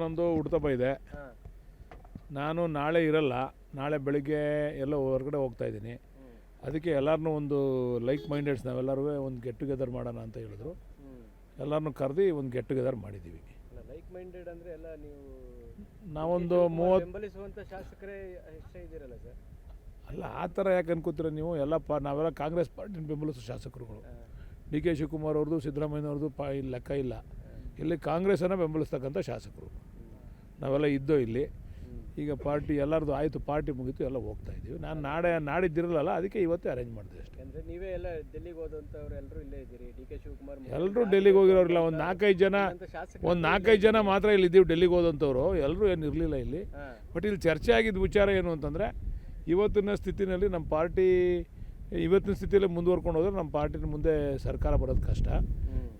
ನಮ್ಮದು ಹುಡ್ತಪ್ಪ ಇದೆ. ನಾನು ನಾಳೆ ಇರಲ್ಲ, ನಾಳೆ ಬೆಳಿಗ್ಗೆ ಎಲ್ಲೋ ಹೊರಗಡೆ ಹೋಗ್ತಾಯಿದ್ದೀನಿ. ಅದಕ್ಕೆ ಎಲ್ಲರನ್ನೂ ಒಂದು ಲೈಕ್ ಮೈಂಡೆಡ್ಸ್ ನಾವೆಲ್ಲರೂ ಒಂದು ಗೆಟ್ ಟುಗೆದರ್ ಮಾಡೋಣ ಅಂತ ಹೇಳಿದ್ರು. ಎಲ್ಲರನ್ನೂ ಕರೆದು ಒಂದು ಗೆಟ್ ಟುಗೆದರ್ ಮಾಡಿದ್ದೀವಿ. ಲೈಕ್ ಮೈಂಡೆಡ್ ಅಂದರೆ ಎಲ್ಲ ನೀವು ನಾವೊಂದು 30 ಬೆಂಬಲಿಸುವಂಥ ಶಾಸಕರೇ ಎಷ್ಟೇ ಇದ್ದೀರಲ್ಲ ಸರ್? ಅಲ್ಲ, ಆ ಥರ ಯಾಕೆ ಅನ್ಕೋತೀರ ನೀವು? ನಾವೆಲ್ಲ ಕಾಂಗ್ರೆಸ್ ಪಾರ್ಟಿನ ಬೆಂಬಲಿಸೋ ಶಾಸಕರುಗಳು. ಡಿ ಕೆ ಶಿವಕುಮಾರ್ ಅವ್ರದ್ದು, ಸಿದ್ದರಾಮಯ್ಯನವ್ರದ್ದು ಇಲ್ಲಿ ಲೆಕ್ಕ ಇಲ್ಲ. ಇಲ್ಲಿ ಕಾಂಗ್ರೆಸ್ಸನ್ನು ಬೆಂಬಲಿಸ್ತಕ್ಕಂಥ ಶಾಸಕರು ನಾವೆಲ್ಲ ಇದ್ದೋ ಇಲ್ಲಿ. ಈಗ ಪಾರ್ಟಿ ಎಲ್ಲರದು ಆಯಿತು, ಪಾರ್ಟಿ ಮುಗೀತು, ಎಲ್ಲ ಹೋಗ್ತಾ ಇದ್ದೀವಿ. ನಾನು ನಾಡಿದ್ದಿರಲ್ಲ, ಅದಕ್ಕೆ ಇವತ್ತೇ ಅರೇಂಜ್ ಮಾಡಿದೆ ಅಷ್ಟೇ. ಅಂದರೆ ನೀವೇ ಎಲ್ಲ ಡೆಲ್ಲಿಗೆ ಹೋದಂಥವ್ರು ಎಲ್ಲರೂ ಇಲ್ಲೇ ಇದ್ದೀರಿ. ಡಿ ಕೆ ಶಿವಕುಮಾರ್ ಎಲ್ಲರೂ ಡೆಲ್ಲಿಗೆ ಹೋಗಿರೋರಿಲ್ಲ. ಒಂದು 4-5 ಜನ ಮಾತ್ರ ಇಲ್ಲಿ ಇದ್ದೀವಿ ಡೆಲ್ಲಿಗೆ ಹೋದಂಥವ್ರು. ಎಲ್ಲರೂ ಏನು ಇರಲಿಲ್ಲ ಇಲ್ಲಿ. ಬಟ್ ಇಲ್ಲಿ ಚರ್ಚೆ ಆಗಿದ್ದ ವಿಚಾರ ಏನು ಅಂತಂದರೆ, ಇವತ್ತಿನ ಸ್ಥಿತಿನಲ್ಲಿ ನಮ್ಮ ಪಾರ್ಟಿ ಇವತ್ತಿನ ಸ್ಥಿತಿಯಲ್ಲಿ ಮುಂದುವರ್ಕೊಂಡು ಹೋದರೆ ನಮ್ಮ ಪಾರ್ಟಿನ ಮುಂದೆ ಸರ್ಕಾರ ಬರೋದು ಕಷ್ಟ.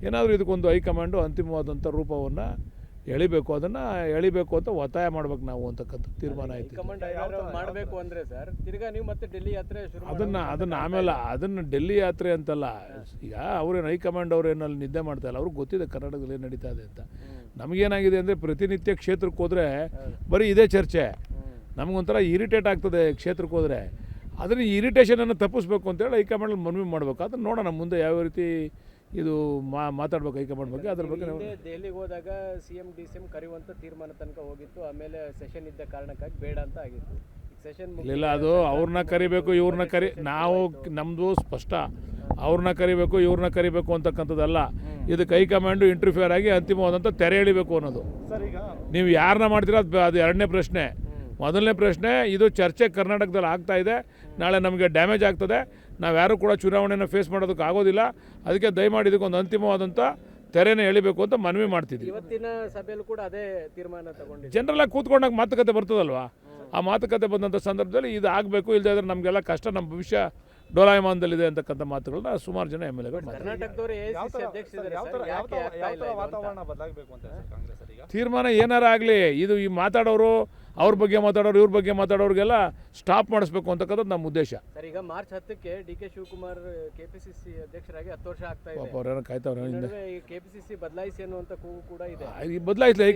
ಏನಾದರೂ ಇದಕ್ಕೊಂದು ಹೈಕಮಾಂಡು ಅಂತಿಮವಾದಂಥ ರೂಪವನ್ನು ಎಳಿಬೇಕು, ಅದನ್ನು ಎಳಿಬೇಕು ಅಂತ ಒತ್ತಾಯ ಮಾಡ್ಬೇಕು ನಾವು ಅಂತಕ್ಕಂಥ ತೀರ್ಮಾನ ಆಯಿತು. ಮಾಡಬೇಕು ಅಂದರೆ ಸರ್, ತಿರ್ಗಾ ನೀವು ಮತ್ತೆ ಡೆಲ್ಲಿ ಯಾತ್ರೆ ಶುರು ಅದನ್ನು ಆಮೇಲೆ ಅದನ್ನು ಡೆಲ್ಲಿ ಯಾತ್ರೆ ಅಂತಲ್ಲ. ಈಗ ಅವ್ರೇನು ಹೈಕಮಾಂಡ್ ಅವ್ರೇನು ಅಲ್ಲಿ ನಿದ್ದೆ ಮಾಡ್ತಾ ಇಲ್ಲ, ಅವ್ರಿಗೆ ಗೊತ್ತಿದೆ ಕರ್ನಾಟಕದಲ್ಲಿ ಏನು ನಡೀತಾ ಇದೆ ಅಂತ. ನಮಗೇನಾಗಿದೆ ಅಂದರೆ, ಪ್ರತಿನಿತ್ಯ ಕ್ಷೇತ್ರಕ್ಕೆ ಹೋದರೆ ಬರೀ ಇದೇ ಚರ್ಚೆ. ನಮಗೊಂಥರ ಇರಿಟೇಟ್ ಆಗ್ತದೆ ಕ್ಷೇತ್ರಕ್ಕೆ ಹೋದರೆ. ಅದನ್ನು ಇರಿಟೇಷನನ್ನು ತಪ್ಪಿಸ್ಬೇಕು ಅಂತೇಳಿ ಹೈಕಮಾಂಡಲ್ಲಿ ಮನವಿ ಮಾಡಬೇಕು. ಅದನ್ನು ನೋಡೋಣ ಮುಂದೆ ಯಾವ ರೀತಿ ಇದು ಮಾತಾಡ್ಬೇಕು ಹೈಕಮಾಂಡ್ ಬಗ್ಗೆ. ಅದ್ರ ಬಗ್ಗೆ ದೆಹಲಿಗೆ ಹೋದಾಗ CM DCM ಕರೆಯುವಂಥ ತೀರ್ಮಾನ ತನಕ ಹೋಗಿತ್ತು. ಆಮೇಲೆ ಸೆಷನ್ ಇದ್ದ ಕಾರಣಕ್ಕಾಗಿ ಬೇಡ ಅಂತ ಆಗಿತ್ತು. ಸೆಷನ್ ಇಲ್ಲ, ಅದು ಅವ್ರನ್ನ ಕರಿಬೇಕು, ಇವ್ರನ್ನ ನಾವು ನಮ್ಮದು ಸ್ಪಷ್ಟ. ಅವ್ರನ್ನ ಕರಿಬೇಕು, ಇವ್ರನ್ನ ಕರಿಬೇಕು ಅಂತಕ್ಕಂಥದ್ದಲ್ಲ. ಇದಕ್ಕೆ ಹೈಕಮಾಂಡು ಇಂಟರ್ಫಿಯರ್ ಆಗಿ ಅಂತಿಮವಾದಂಥ ತೆರೆ ಎಳಿಬೇಕು ಅನ್ನೋದು. ನೀವು ಯಾರನ್ನ ಮಾಡ್ತೀರಾ ಅದು ಎರಡನೇ ಪ್ರಶ್ನೆ. ಮೊದಲನೇ ಪ್ರಶ್ನೆ, ಇದು ಚರ್ಚೆ ಕರ್ನಾಟಕದಲ್ಲಿ ಆಗ್ತಾ ಇದೆ. ನಾಳೆ ನಮಗೆ ಡ್ಯಾಮೇಜ್ ಆಗ್ತದೆ. ನಾವು ಯಾರೂ ಕೂಡ ಚುನಾವಣೆಯನ್ನು ಫೇಸ್ ಮಾಡೋದಕ್ಕೆ ಆಗೋದಿಲ್ಲ. ಅದಕ್ಕೆ ದಯಮಾಡಿ ಇದಕ್ಕೊಂದು ಅಂತಿಮವಾದಂಥ ತೆರೆನೇ ಎಳಿಬೇಕು ಅಂತ ಮನವಿ ಮಾಡ್ತಿದ್ವಿ. ಇವತ್ತಿನ ಸಭೆಯಲ್ಲೂ ಕೂಡ ಅದೇ ತೀರ್ಮಾನ ತಗೊಂಡಿದ್ದೀವಿ. ಜನರೆಲ್ಲ ಕೂತ್ಕೊಂಡಾಗ ಮಾತುಕತೆ ಬರ್ತದಲ್ವಾ? ಆ ಮಾತುಕತೆ ಬಂದಂಥ ಸಂದರ್ಭದಲ್ಲಿ ಇದು ಆಗಬೇಕು, ಇಲ್ಲದೇ ಇದ್ರೆ ನಮಗೆಲ್ಲ ಕಷ್ಟ, ನಮ್ಮ ಭವಿಷ್ಯ ಡೋಲಾಯಮಾನದಲ್ಲಿದೆ ಅಂತಕ್ಕಂಥ ಮಾತುಗಳನ್ನ ಸುಮಾರು ಜನ MLAಗಳು ತೀರ್ಮಾನ ಏನಾರ ಆಗಲಿ, ಇದು ಈ ಮಾತಾಡೋರು ಅವ್ರ ಬಗ್ಗೆ ಮಾತಾಡೋರು, ಇವ್ರ ಬಗ್ಗೆ ಮಾತಾಡೋರಿಗೆಲ್ಲ ಸ್ಟಾಪ್ ಮಾಡಿಸ್ಬೇಕು ಅಂತಕ್ಕಂಥದ್ದು ನಮ್ಮ ಉದ್ದೇಶ. ಸರ್, ಈಗ ಮಾರ್ಚ್ 10ಕ್ಕೆ DK ಶಿವಕುಮಾರ್ KPCC ಅಧ್ಯಕ್ಷರಾಗಿ 10 ವರ್ಷ ಆಗ್ತಾ ಇದೆ. ಅವ್ರೇನೋ ಕಾಯ್ತಾವ್ರೆ. KPCC ಬದಲಾಯಿಸಿ ಅನ್ನುವಂಥ ಕೂಗು ಕೂಡ ಇದೆ. ಬದಲಾಯಿಸಲಿ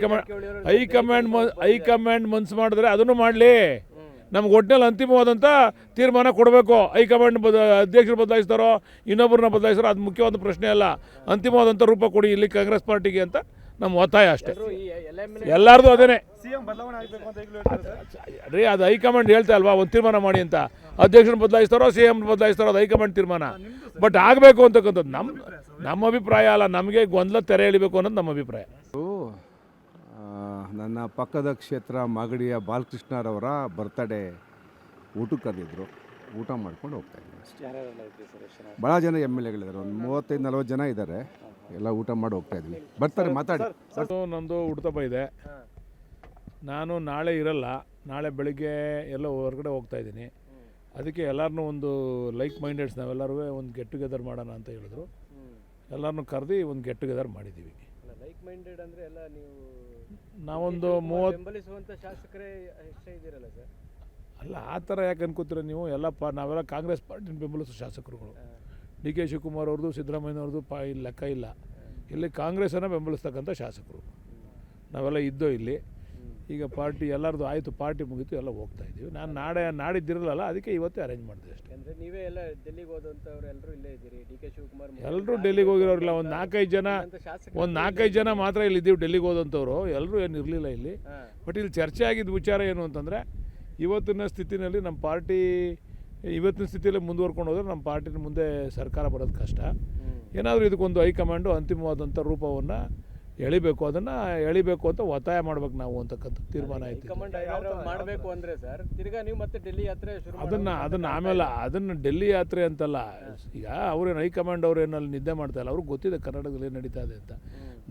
ಹೈಕಮಾಂಡ್ ಮನ್ಸು ಮಾಡಿದ್ರೆ ಅದನ್ನು ಮಾಡಲಿ. ನಮ್ಗೆ ಒಟ್ಟಿನಲ್ಲಿ ಅಂತಿಮವಾದಂಥ ತೀರ್ಮಾನ ಕೊಡಬೇಕು. ಹೈಕಮಾಂಡ್ ಅಧ್ಯಕ್ಷರು ಬದಲಾಯಿಸ್ತಾರೋ ಇನ್ನೊಬ್ಬರನ್ನ ಬದಲಾಯಿಸ್ತಾರೋ ಅದು ಮುಖ್ಯವಾದ ಪ್ರಶ್ನೆ ಅಲ್ಲ. ಅಂತಿಮವಾದಂಥ ರೂಪ ಕೊಡಿ ಇಲ್ಲಿ ಕಾಂಗ್ರೆಸ್ ಪಾರ್ಟಿಗೆ ಅಂತ ನಮ್ಮ ಒತ್ತಾಯ ಅಷ್ಟೇ. ಎಲ್ಲರದು ಅದೇನೆ ರೀ. ಅದು ಹೈಕಮಾಂಡ್ ಹೇಳ್ತಾ ಅಲ್ವಾ ಒಂದು ತೀರ್ಮಾನ ಮಾಡಿ ಅಂತ. ಅಧ್ಯಕ್ಷರನ್ನ ಬದಲಾಯಿಸ್ತಾರೋ CM ಬದಲಾಯಿಸ್ತಾರೋ ಅದು ಹೈಕಮಾಂಡ್ ತೀರ್ಮಾನ. ಬಟ್ ಆಗಬೇಕು ಅಂತಕ್ಕಂಥದ್ದು ನಮ್ಮ ಅಭಿಪ್ರಾಯ ಅಲ್ಲ. ನಮಗೆ ಗೊಂದಲ ತೆರೆ ಎಳಿಬೇಕು ಅನ್ನೋದು ನಮ್ಮ ಅಭಿಪ್ರಾಯ. ನನ್ನ ಪಕ್ಕದ ಕ್ಷೇತ್ರ ಮಾಗಡಿಯ ಬಾಲಕೃಷ್ಣರವರ ಬರ್ತಡೇ ಊಟಕ್ಕೆ ಕರೆದಿದ್ರು. ಊಟ ಮಾಡ್ಕೊಂಡು ಹೋಗ್ತಾ ಇದ್ದೀನಿ ಅಷ್ಟೇ. ಭಾಳ ಜನ MLAಗಳಿದ್ದಾರೆ, ಒಂದು 35-40 ಜನ ಇದ್ದಾರೆ. ಎಲ್ಲ ಊಟ ಮಾಡಿ ಹೋಗ್ತಾ ಇದ್ವಿ. ಬರ್ತಾರೆ, ಮಾತಾಡಿ. ನಮ್ಮದು ಹುಡ್ತಪ್ಪ ಇದೆ. ನಾನು ನಾಳೆ ಇರಲ್ಲ, ನಾಳೆ ಬೆಳಿಗ್ಗೆ ಎಲ್ಲೋ ಹೊರಗಡೆ ಹೋಗ್ತಾಯಿದ್ದೀನಿ. ಅದಕ್ಕೆ ಎಲ್ಲರನ್ನೂ ಒಂದು ಲೈಕ್ ಮೈಂಡೆಡ್ಸ್ ನಾವೆಲ್ಲರೂ ಒಂದು ಗೆಟ್ ಟುಗೆದರ್ ಮಾಡೋಣ ಅಂತ ಹೇಳಿದ್ರು. ಎಲ್ಲರನ್ನೂ ಕರೆದು ಒಂದು ಗೆಟ್ ಟುಗೆದರ್ ಮಾಡಿದ್ದೀವಿ. ಲೈಕ್ ಮೈಂಡೆಡ್ ಅಂದರೆ ಎಲ್ಲ ನೀವು ನಾವೊಂದು 30 ಬೆಂಬಲಿಸುವಂಥ ಶಾಸಕರೇ ಎಷ್ಟೇ ಇದ್ದೀರಲ್ಲ ಸರ್? ಅಲ್ಲ, ಆ ಥರ ಯಾಕೆ ಅನ್ಕೋತೀರ ನೀವು? ನಾವೆಲ್ಲ ಕಾಂಗ್ರೆಸ್ ಪಾರ್ಟಿನ ಬೆಂಬಲಿಸೋ ಶಾಸಕರುಗಳು. ಡಿ ಕೆ ಶಿವಕುಮಾರ್ ಅವ್ರದ್ದು, ಸಿದ್ದರಾಮಯ್ಯನವ್ರದ್ದು ಇಲ್ಲಿ ಲೆಕ್ಕ ಇಲ್ಲ. ಇಲ್ಲಿ ಕಾಂಗ್ರೆಸ್ಸನ್ನು ಬೆಂಬಲಿಸ್ತಕ್ಕಂಥ ಶಾಸಕರು ನಾವೆಲ್ಲ ಇದ್ದೋ ಇಲ್ಲಿ. ಈಗ ಪಾರ್ಟಿ ಎಲ್ಲರದು ಆಯಿತು, ಪಾರ್ಟಿ ಮುಗೀತು, ಎಲ್ಲ ಹೋಗ್ತಾ ಇದ್ದೀವಿ. ನಾನು ನಾಡಿದ್ದಿರಲ್ಲ, ಅದಕ್ಕೆ ಇವತ್ತೇ ಅರೇಂಜ್ ಮಾಡಿದೆ ಅಷ್ಟೇ. ಅಂದರೆ ನೀವೇ ಎಲ್ಲ ಡೆಲ್ಲಿಗೆ ಹೋದಂಥವ್ರು ಎಲ್ಲರೂ ಇಲ್ಲೇ ಇದ್ದೀರಿ. ಡಿ ಕೆ ಶಿವಕುಮಾರ್ ಎಲ್ಲರೂ ಡೆಲ್ಲಿಗೆ ಹೋಗಿರೋರಿಲ್ಲ. ಒಂದು 4-5 ಜನ ಮಾತ್ರ ಇಲ್ಲಿ ಇದ್ದೀವಿ ಡೆಲ್ಲಿಗೆ ಹೋದಂಥವ್ರು. ಎಲ್ಲರೂ ಏನು ಇರಲಿಲ್ಲ ಇಲ್ಲಿ. ಬಟ್ ಇಲ್ಲಿ ಚರ್ಚೆ ಆಗಿದ್ದ ವಿಚಾರ ಏನು ಅಂತಂದರೆ, ಇವತ್ತಿನ ಸ್ಥಿತಿನಲ್ಲಿ ನಮ್ಮ ಪಾರ್ಟಿ ಇವತ್ತಿನ ಸ್ಥಿತಿಯಲ್ಲಿ ಮುಂದುವರ್ಕೊಂಡು ಹೋದರೆ ನಮ್ಮ ಪಾರ್ಟಿನ ಮುಂದೆ ಸರ್ಕಾರ ಬರೋದು ಕಷ್ಟ. ಏನಾದರೂ ಇದಕ್ಕೊಂದು ಹೈಕಮಾಂಡು ಅಂತಿಮವಾದಂಥ ರೂಪವನ್ನು ಎಳಿಬೇಕು, ಅದನ್ನು ಎಳಿಬೇಕು ಅಂತ ಒತ್ತಾಯ ಮಾಡ್ಬೇಕು ನಾವು ಅಂತಕ್ಕಂಥ ತೀರ್ಮಾನ ಆಯಿತು. ಮಾಡಬೇಕು ಅಂದರೆ ಸರ್, ತಿರ್ಗಾ ನೀವು ಮತ್ತೆ ಡೆಲ್ಲಿ ಯಾತ್ರೆ ಶುರು ಅದನ್ನು ಆಮೇಲೆ ಅದನ್ನು ಡೆಲ್ಲಿ ಯಾತ್ರೆ ಅಂತಲ್ಲ. ಈಗ ಅವ್ರೇನು ಹೈಕಮಾಂಡ್ ಅವ್ರೇನು ಅಲ್ಲಿ ನಿದ್ದೆ ಮಾಡ್ತಾ ಇಲ್ಲ, ಅವ್ರಿಗೆ ಗೊತ್ತಿದೆ ಕರ್ನಾಟಕದಲ್ಲಿ ಏನು ನಡೀತಾ ಇದೆ ಅಂತ.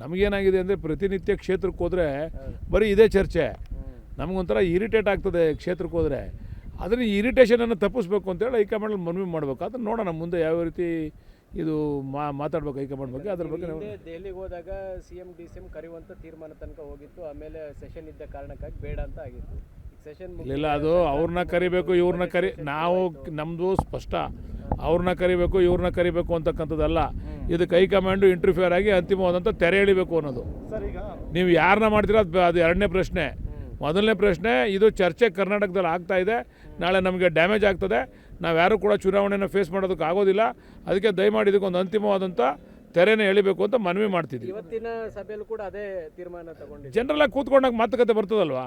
ನಮಗೇನಾಗಿದೆ ಅಂದರೆ, ಪ್ರತಿನಿತ್ಯ ಕ್ಷೇತ್ರಕ್ಕೆ ಹೋದರೆ ಬರೀ ಇದೇ ಚರ್ಚೆ. ನಮಗೊಂಥರ ಇರಿಟೇಟ್ ಆಗ್ತದೆ ಕ್ಷೇತ್ರಕ್ಕೆ ಹೋದರೆ. ಅದನ್ನು ಇರಿಟೇಷನನ್ನು ತಪ್ಪಿಸ್ಬೇಕು ಅಂತೇಳಿ ಹೈಕಮಾಂಡಲ್ಲಿ ಮನವಿ ಮಾಡಬೇಕು. ಅದನ್ನು ನೋಡೋಣ ಮುಂದೆ ಯಾವ ರೀತಿ ಇದು ಮಾತಾಡ್ಬೇಕು ಹೈಕಮಾಂಡ್ ಬಗ್ಗೆ. ಅದ್ರ ಬಗ್ಗೆ ದೆಹಲಿಗೆ ಹೋದಾಗ CM DCM ಕರೆಯುವಂಥ ತೀರ್ಮಾನ ತನಕ ಹೋಗಿತ್ತು. ಆಮೇಲೆ ಸೆಷನ್ ಇದ್ದ ಕಾರಣಕ್ಕಾಗಿ ಬೇಡ ಅಂತ ಆಗಿತ್ತು. ಸೆಷನ್ ಇಲ್ಲ ಅದು ಅವ್ರನ್ನ ಕರಿಬೇಕು ಇವ್ರನ್ನ ನಾವು ನಮ್ಮದು ಸ್ಪಷ್ಟ ಅವ್ರನ್ನ ಕರಿಬೇಕು ಇವ್ರನ್ನ ಕರಿಬೇಕು ಅಂತಕ್ಕಂಥದ್ದಲ್ಲ. ಇದಕ್ಕೆ ಹೈಕಮಾಂಡು ಇಂಟರ್ಫಿಯರ್ ಆಗಿ ಅಂತಿಮವಾದಂಥ ತೆರೆ ಎಳಿಬೇಕು ಅನ್ನೋದು. ನೀವು ಯಾರನ್ನ ಮಾಡ್ತೀರಾ ಅದು ಎರಡನೇ ಪ್ರಶ್ನೆ. ಮೊದಲನೇ ಪ್ರಶ್ನೆ, ಇದು ಚರ್ಚೆ ಕರ್ನಾಟಕದಲ್ಲಿ ಆಗ್ತಾ ಇದೆ, ನಾಳೆ ನಮಗೆ ಡ್ಯಾಮೇಜ್ ಆಗ್ತದೆ, ನಾವು ಯಾರೂ ಕೂಡ ಚುನಾವಣೆಯನ್ನು ಫೇಸ್ ಮಾಡೋದಕ್ಕೆ ಆಗೋದಿಲ್ಲ. ಅದಕ್ಕೆ ದಯಮಾಡಿ ಇದಕ್ಕೊಂದು ಅಂತಿಮವಾದಂಥ ತೆರೆನೇ ಎಳಿಬೇಕು ಅಂತ ಮನವಿ ಮಾಡ್ತಿದ್ವಿ. ಇವತ್ತಿನ ಸಭೆಯಲ್ಲೂ ಕೂಡ ಅದೇ ತೀರ್ಮಾನ ತಗೊಂಡಿದ್ದೀವಿ. ಜನರಲ್ಲಾಗಿ ಕೂತ್ಕೊಂಡಾಗ ಮಾತುಕತೆ ಬರ್ತದಲ್ವಾ,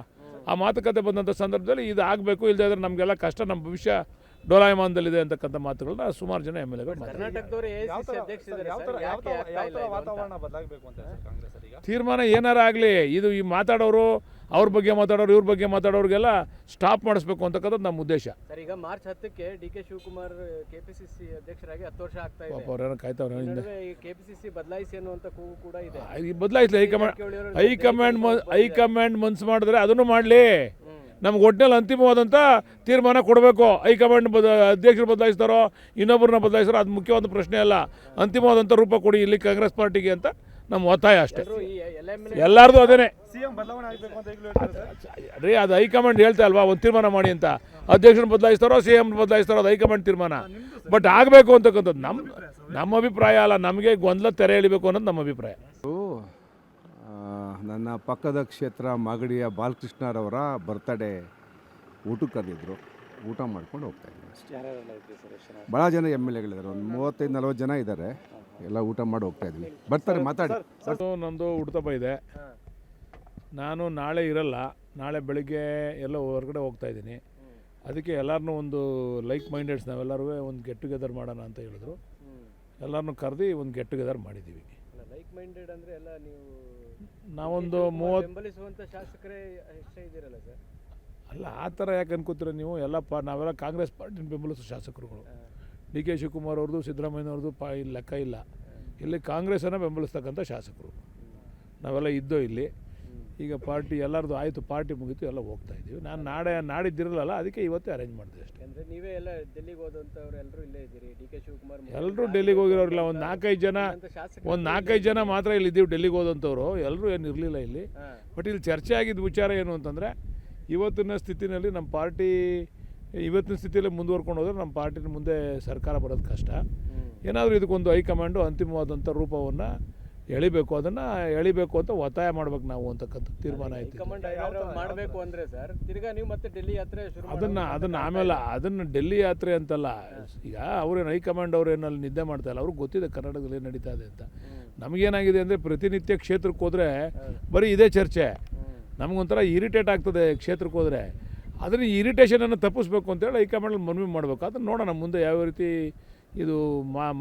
ಆ ಮಾತುಕತೆ ಬಂದಂಥ ಸಂದರ್ಭದಲ್ಲಿ ಇದು ಆಗಬೇಕು, ಇಲ್ಲದೇ ಇದ್ರೆ ನಮಗೆಲ್ಲ ಕಷ್ಟ, ನಮ್ಮ ಭವಿಷ್ಯ ಡೋಲಾಯಮಾನದಲ್ಲಿದೆ ಅಂತಕ್ಕಂಥ ಮಾತುಗಳನ್ನ ಸುಮಾರು ಜನ ಎಮ್ ಎಲ್ ಎಗಳು ಕರ್ನಾಟಕದವರು AICC ಅಧ್ಯಕ್ಷರಿದ್ದಾರೆ ಸರ್, ಯಾಕೆ ಆಗ್ತಾ ಇಲ್ಲ ಇದು ಅಂತ? ವಾತಾವರಣ ಬದಲಾಗಬೇಕು ಅಂತ ಸರ್ ಕಾಂಗ್ರೆಸ್ ಈಗ ತೀರ್ಮಾನ ಏನಾರ ಆಗಲಿ, ಇದು ಈ ಮಾತಾಡೋರು ಅವ್ರ ಬಗ್ಗೆ ಮಾತಾಡೋರು ಇವ್ರ ಬಗ್ಗೆ ಮಾತಾಡೋರಿಗೆಲ್ಲ ಸ್ಟಾಪ್ ಮಾಡಿಸ್ಬೇಕು ಅಂತಕ್ಕಂಥದ್ದು ನಮ್ಮ ಉದ್ದೇಶ. ಸರ್, ಈಗ ಮಾರ್ಚ್ 10ಕ್ಕೆ DK ಶಿವಕುಮಾರ್ KPCC ಅಧ್ಯಕ್ಷರಾಗಿ 10 ವರ್ಷ ಆಗ್ತಾ ಇದೆ. ಪಾಪ ಅವ್ರೇನೋ ಕಾಯ್ತಾವ್ರೆ. ನಡುವೆ ಈ KPCC ಬದಲಾಯಿಸಿ ಅನ್ನುವಂಥ ಕೂಗು ಕೂಡ ಇದೆ. ಈ ಬದಲಾಯಿಸಲಿ, ಹೈಕಮಾಂಡ್ ಮನ್ಸು ಮಾಡಿದ್ರೆ ಅದನ್ನು ಮಾಡಲಿ. ನಮ್ಗೆ ಒಟ್ಟಿನಲ್ಲಿ ಅಂತಿಮವಾದಂಥ ತೀರ್ಮಾನ ಕೊಡಬೇಕು. ಹೈಕಮಾಂಡ್ ಅಧ್ಯಕ್ಷರು ಬದಲಾಯಿಸ್ತಾರೋ ಇನ್ನೊಬ್ಬರನ್ನ ಬದಲಾಯಿಸ್ತಾರೋ ಅದು ಮುಖ್ಯವಾದ ಪ್ರಶ್ನೆ ಅಲ್ಲ. ಅಂತಿಮವಾದಂಥ ರೂಪ ಕೊಡಿ ಇಲ್ಲಿ ಕಾಂಗ್ರೆಸ್ ಪಾರ್ಟಿಗೆ ಅಂತ ನಮ್ಮ ಒತ್ತಾಯ ಅಷ್ಟೇ. ಎಲ್ಲರದು ಅದೇನೆ ಸಿಎಂ ಬದಲಾವಣೆ ಆಗಬೇಕು ಅಂತ ಈಗಲೂ ಹೇಳ್ತಾರೆ ಸರ್. ರೀ, ಅದು ಹೈಕಮಾಂಡ್ ಹೇಳ್ತಾ ಅಲ್ವಾ ಒಂದು ತೀರ್ಮಾನ ಮಾಡಿ ಅಂತ. ಅಧ್ಯಕ್ಷರನ್ನ ಬದಲಾಯಿಸ್ತಾರೋ CM ಬದಲಾಯಿಸ್ತಾರೋ ಅದು ಹೈಕಮಾಂಡ್ ತೀರ್ಮಾನ. ಬಟ್ ಆಗಬೇಕು ಅಂತಕ್ಕಂಥದ್ದು ನಮ್ಮ ಅಭಿಪ್ರಾಯ ಅಲ್ಲ. ನಮಗೆ ಗೊಂದಲ ತೆರೆ ಎಳಿಬೇಕು ಅನ್ನೋದು ನಮ್ಮ ಅಭಿಪ್ರಾಯ. ನನ್ನ ಪಕ್ಕದ ಕ್ಷೇತ್ರ ಮಾಗಡಿಯ ಬಾಲಕೃಷ್ಣರವರ ಬರ್ತಡೇ ಊಟಕ್ಕೆ ಕರೆದಿದ್ರು. ಊಟ ಮಾಡ್ಕೊಂಡು ಹೋಗ್ತಾ ಇದ್ದೀನಿ ಅಷ್ಟೇ. ಭಾಳ ಜನ ಎಮ್ ಎಲ್ ಎಗಳಿದ್ದಾರೆ, ಒಂದು 35-40 ಜನ ಇದ್ದಾರೆ. ಎಲ್ಲ ಊಟ ಮಾಡಿ ಹೋಗ್ತಾ ಇದ್ವಿ. ಬರ್ತಾರೆ, ಮಾತಾಡಿ. ನಂದು ಹುಡ್ತಪ್ಪ ಇದೆ. ನಾನು ನಾಳೆ ಇರಲ್ಲ, ನಾಳೆ ಬೆಳಿಗ್ಗೆ ಎಲ್ಲೋ ಹೊರಗಡೆ ಹೋಗ್ತಾ ಇದ್ದೀನಿ. ಅದಕ್ಕೆ ಎಲ್ಲರನ್ನೂ ಒಂದು ಲೈಕ್ ಮೈಂಡೆಡ್ಸ್ ನಾವೆಲ್ಲರೂ ಒಂದು ಗೆಟ್ ಟುಗೆದರ್ ಮಾಡೋಣ ಅಂತ ಹೇಳಿದ್ರು. ಎಲ್ಲರನ್ನೂ ಕರೆದು ಒಂದು ಗೆಟ್ ಟುಗೆದರ್ ಮಾಡಿದ್ದೀವಿ. ಲೈಕ್ ಮೈಂಡೆಡ್ ಅಂದರೆ ಎಲ್ಲ ನೀವು ನಾವೊಂದು 30 ಬೆಂಬಲಿಸುವಂಥ ಶಾಸಕರೇ ಎಷ್ಟೇ ಇದ್ದೀರಲ್ಲ ಸರ್? ಅಲ್ಲ, ಆ ಥರ ಯಾಕೆ ಅನ್ಕೋತೀರ ನೀವು? ನಾವೆಲ್ಲ ಕಾಂಗ್ರೆಸ್ ಪಾರ್ಟಿನ ಬೆಂಬಲಿಸೋ ಶಾಸಕರುಗಳು. DK ಶಿವಕುಮಾರ್ ಅವ್ರದ್ದು, ಸಿದ್ದರಾಮಯ್ಯನವ್ರದ್ದು ಇಲ್ಲಿ ಲೆಕ್ಕ ಇಲ್ಲ. ಇಲ್ಲಿ ಕಾಂಗ್ರೆಸ್ಸನ್ನು ಬೆಂಬಲಿಸ್ತಕ್ಕಂಥ ಶಾಸಕರು ನಾವೆಲ್ಲ ಇದ್ದೋ ಇಲ್ಲಿ. ಈಗ ಪಾರ್ಟಿ ಎಲ್ಲರದು ಆಯಿತು, ಪಾರ್ಟಿ ಮುಗೀತು, ಎಲ್ಲ ಹೋಗ್ತಾ ಇದ್ದೀವಿ. ನಾನು ನಾಡಿದ್ದಿರಲ್ಲ, ಅದಕ್ಕೆ ಇವತ್ತೇ ಅರೇಂಜ್ ಮಾಡಿದೆ ಅಷ್ಟೇ. ಅಂದರೆ ನೀವೇ ಎಲ್ಲ ಡೆಲ್ಲಿಗೆ ಹೋದಂಥವ್ರು ಎಲ್ಲರೂ ಇಲ್ಲೇ ಇದ್ದೀರಿ. DK ಶಿವಕುಮಾರ್ ಎಲ್ಲರೂ ಡೆಲ್ಲಿಗೆ ಹೋಗಿರೋರಿಲ್ಲ. ಒಂದು 4-5 ಜನ ಮಾತ್ರ ಇಲ್ಲಿ ಇದ್ದೀವಿ ಡೆಲ್ಲಿಗೆ ಹೋದಂಥವ್ರು. ಎಲ್ಲರೂ ಏನು ಇರಲಿಲ್ಲ ಇಲ್ಲಿ. ಬಟ್ ಇಲ್ಲಿ ಚರ್ಚೆ ಆಗಿದ್ದ ವಿಚಾರ ಏನು ಅಂತಂದರೆ, ಇವತ್ತಿನ ಸ್ಥಿತಿನಲ್ಲಿ ನಮ್ಮ ಪಾರ್ಟಿ ಇವತ್ತಿನ ಸ್ಥಿತಿಯಲ್ಲಿ ಮುಂದುವರ್ಕೊಂಡು ಹೋದರೆ ನಮ್ಮ ಪಾರ್ಟಿನ ಮುಂದೆ ಸರ್ಕಾರ ಬರೋದು ಕಷ್ಟ. ಏನಾದರೂ ಇದಕ್ಕೊಂದು ಹೈಕಮಾಂಡು ಅಂತಿಮವಾದಂಥ ರೂಪವನ್ನು ಎಳಿಬೇಕು, ಅದನ್ನು ಎಳಿಬೇಕು ಅಂತ ಒತ್ತಾಯ ಮಾಡ್ಬೇಕು ನಾವು ಅಂತಕ್ಕಂಥ ತೀರ್ಮಾನ ಆಯಿತು. ಮಾಡಬೇಕು ಅಂದರೆ ಸರ್, ತಿರ್ಗಾ ನೀವು ಮತ್ತೆ ಡೆಲ್ಲಿ ಯಾತ್ರೆ ಶುರು ಅದನ್ನು ಆಮೇಲೆ ಅದನ್ನು ಡೆಲ್ಲಿ ಯಾತ್ರೆ ಅಂತಲ್ಲ. ಈಗ ಅವ್ರೇನು ಹೈಕಮಾಂಡ್ ಅವ್ರೇನು ಅಲ್ಲಿ ನಿದ್ದೆ ಮಾಡ್ತಾ ಇಲ್ಲ, ಅವ್ರಿಗೆ ಗೊತ್ತಿದೆ ಕರ್ನಾಟಕದಲ್ಲಿ ಏನು ನಡೀತಾ ಇದೆ ಅಂತ. ನಮಗೇನಾಗಿದೆ ಅಂದರೆ, ಪ್ರತಿನಿತ್ಯ ಕ್ಷೇತ್ರಕ್ಕೆ ಹೋದರೆ ಬರೀ ಇದೇ ಚರ್ಚೆ. ನಮಗೊಂಥರ ಇರಿಟೇಟ್ ಆಗ್ತದೆ ಕ್ಷೇತ್ರಕ್ಕೆ ಹೋದರೆ. ಅದನ್ನು ಇರಿಟೇಷನನ್ನು ತಪ್ಪಿಸ್ಬೇಕು ಅಂತೇಳಿ ಹೈಕಮಾಂಡಲ್ಲಿ ಮನವಿ ಮಾಡಬೇಕು. ಅದನ್ನು ನೋಡೋಣ ಮುಂದೆ ಯಾವ ರೀತಿ ಇದು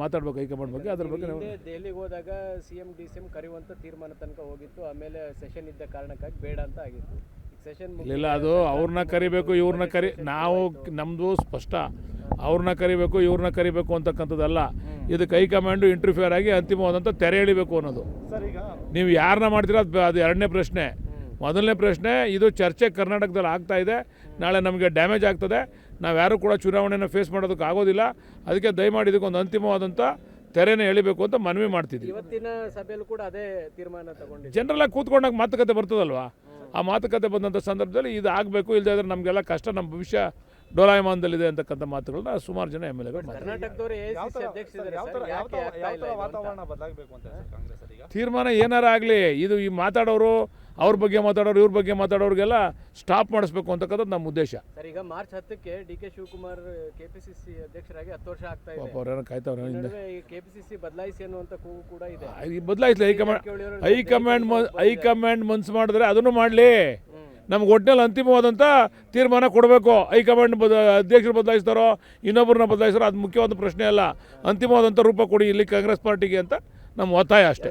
ಮಾತಾಡ್ಬೇಕು ಹೈಕಮಾಂಡ್ ಬಗ್ಗೆ. ಅದ್ರ ಬಗ್ಗೆ ದೆಹಲಿಗೆ ಹೋದಾಗ CM DCM ಕರೆಯುವಂಥ ತೀರ್ಮಾನ ತನಕ ಹೋಗಿತ್ತು. ಆಮೇಲೆ ಸೆಷನ್ ಇದ್ದ ಕಾರಣಕ್ಕಾಗಿ ಬೇಡ ಅಂತ ಆಗಿತ್ತು. ಸೆಷನ್ ಇಲ್ಲ, ಅದು ಅವ್ರನ್ನ ಕರಿಬೇಕು ಇವ್ರನ್ನ ನಾವು ನಮ್ಮದು ಸ್ಪಷ್ಟ. ಅವ್ರನ್ನ ಕರಿಬೇಕು ಇವ್ರನ್ನ ಕರಿಬೇಕು ಅಂತಕ್ಕಂಥದ್ದಲ್ಲ. ಇದಕ್ಕೆ ಹೈಕಮಾಂಡು ಇಂಟರ್ಫಿಯರ್ ಆಗಿ ಅಂತಿಮವಾದಂಥ ತೆರೆ ಎಳಿಬೇಕು ಅನ್ನೋದು. ನೀವು ಯಾರನ್ನ ಮಾಡ್ತೀರಾ ಅದು ಎರಡನೇ ಪ್ರಶ್ನೆ. ಮೊದಲನೇ ಪ್ರಶ್ನೆ, ಇದು ಚರ್ಚೆ ಕರ್ನಾಟಕದಲ್ಲಿ ಆಗ್ತಾ ಇದೆ, ನಾಳೆ ನಮಗೆ ಡ್ಯಾಮೇಜ್ ಆಗ್ತದೆ, ನಾವು ಯಾರೂ ಕೂಡ ಚುನಾವಣೆಯನ್ನು ಫೇಸ್ ಮಾಡೋದಕ್ಕೆ ಆಗೋದಿಲ್ಲ. ಅದಕ್ಕೆ ದಯಮಾಡಿ ಇದಕ್ಕೊಂದು ಅಂತಿಮವಾದಂಥ ತೆರೆನೇ ಎಳಿಬೇಕು ಅಂತ ಮನವಿ ಮಾಡ್ತಿದ್ವಿ. ಇವತ್ತಿನ ಸಭೆಯಲ್ಲೂ ಕೂಡ ಅದೇ ತೀರ್ಮಾನ ತಗೊಂಡಿದ್ದೀವಿ. ಜನರಲ್ಲಾಗಿ ಕೂತ್ಕೊಂಡಾಗ ಮಾತುಕತೆ ಬರ್ತದಲ್ವಾ, ಆ ಮಾತುಕತೆ ಬಂದಂಥ ಸಂದರ್ಭದಲ್ಲಿ ಇದು ಆಗಬೇಕು, ಇಲ್ಲದೇ ಇದ್ರೆ ನಮಗೆಲ್ಲ ಕಷ್ಟ, ನಮ್ಮ ಭವಿಷ್ಯ ಡೋಲಾಯಮಾನದಲ್ಲಿದೆ ಅಂತಕ್ಕಂಥ ಮಾತುಗಳನ್ನ ಸುಮಾರು ಜನ ಎಮ್ ಎಲ್ ಎಗಳು ಕರ್ನಾಟಕದವರು AICC ಅಧ್ಯಕ್ಷರಿದ್ದಾರೆ ಸರ್, ಯಾಕೆ ಆಗ್ತಾ ಇಲ್ಲ ಇದು ಅಂತ? ವಾತಾವರಣ ಬದಲಾಗಬೇಕು ಅಂತ ಸರ್ ಕಾಂಗ್ರೆಸ್ ಈಗ ತೀರ್ಮಾನ ಏನಾರ ಆಗಲಿ, ಇದು ಈ ಮಾತಾಡೋರು ಅವ್ರ ಬಗ್ಗೆ ಮಾತಾಡೋರು ಇವ್ರ ಬಗ್ಗೆ ಮಾತಾಡೋರಿಗೆಲ್ಲ ಸ್ಟಾಪ್ ಮಾಡಿಸ್ಬೇಕು ಅಂತಕ್ಕಂಥದ್ದು ನಮ್ಮ ಉದ್ದೇಶ. ಸರ್, ಈಗ ಮಾರ್ಚ್ 10ಕ್ಕೆ DK ಶಿವಕುಮಾರ್ KPCC ಅಧ್ಯಕ್ಷರಾಗಿ 10 ವರ್ಷ ಆಗ್ತಾ ಇದೆ. ಪಾಪ ಅವ್ರೇನೋ ಕಾಯ್ತಾವ್ರೆ. ನಡುವೆ ಈ KPCC ಬದಲಾಯಿಸಿ ಅನ್ನುವಂಥ ಕೂಗು ಕೂಡ ಇದೆ. ಬದಲಾಯಿಸಲಿ, ಹೈಕಮಾಂಡ್ ಮನ್ಸು ಮಾಡಿದ್ರೆ ಅದನ್ನು ಮಾಡಲಿ. ನಮ್ಗೆ ಒಟ್ಟಿನಲ್ಲಿ ಅಂತಿಮವಾದಂಥ ತೀರ್ಮಾನ ಕೊಡಬೇಕು. ಹೈಕಮಾಂಡ್ ಅಧ್ಯಕ್ಷರು ಬದಲಾಯಿಸ್ತಾರೋ ಇನ್ನೊಬ್ಬರನ್ನ ಬದಲಾಯಿಸ್ತಾರೋ ಅದು ಮುಖ್ಯವಾದ ಪ್ರಶ್ನೆ ಅಲ್ಲ. ಅಂತಿಮವಾದಂಥ ರೂಪ ಕೊಡಿ ಇಲ್ಲಿ ಕಾಂಗ್ರೆಸ್ ಪಾರ್ಟಿಗೆ ಅಂತ ನಮ್ಮ ಒತ್ತಾಯ ಅಷ್ಟೇ.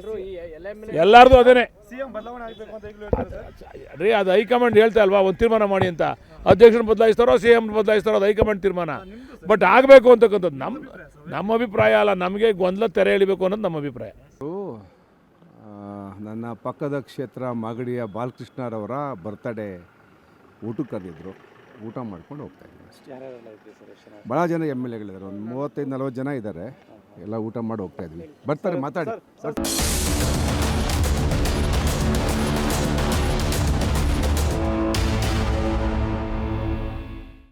ಎಲ್ಲರದು ಅದೇನೆ ಸಿಎಂ ಬದಲಾವಣೆ ಆಗಬೇಕು ಅಂತ ಈಗಲೂ ಹೇಳ್ತಾರೆ ಸರ್. ರೀ, ಅದು ಹೈಕಮಾಂಡ್ ಹೇಳ್ತಾ ಅಲ್ವಾ ಒಂದು ತೀರ್ಮಾನ ಮಾಡಿ ಅಂತ. ಅಧ್ಯಕ್ಷರನ್ನ ಬದಲಾಯಿಸ್ತಾರೋ CM ಬದಲಾಯಿಸ್ತಾರೋ ಅದು ಹೈಕಮಾಂಡ್ ತೀರ್ಮಾನ. ಬಟ್ ಆಗಬೇಕು ಅಂತಕ್ಕಂಥದ್ದು ನಮ್ಮ ಅಭಿಪ್ರಾಯ ಅಲ್ಲ. ನಮಗೆ ಗೊಂದಲ ತೆರೆ ಎಳಿಬೇಕು ಅನ್ನೋದು ನಮ್ಮ ಅಭಿಪ್ರಾಯ. ನನ್ನ ಪಕ್ಕದ ಕ್ಷೇತ್ರ ಮಾಗಡಿಯ ಬಾಲಕೃಷ್ಣರವರ ಬರ್ತಡೇ ಊಟಕ್ಕೆ ಕರೆದಿದ್ರು. ಊಟ ಮಾಡ್ಕೊಂಡು ಹೋಗ್ತಾ ಇದ್ದೀನಿ ಅಷ್ಟೇ. ಭಾಳ ಜನ ಎಮ್ ಎಲ್ ಎಗಳಿದ್ದಾರೆ, ಒಂದು 35-40 ಜನ ಇದ್ದಾರೆ. ಎಲ್ಲ ಊಟ ಮಾಡಿ ಹೋಗ್ತಾ ಇದ್ವಿ. ಬರ್ತಾರೆ, ಮಾತಾಡಿ.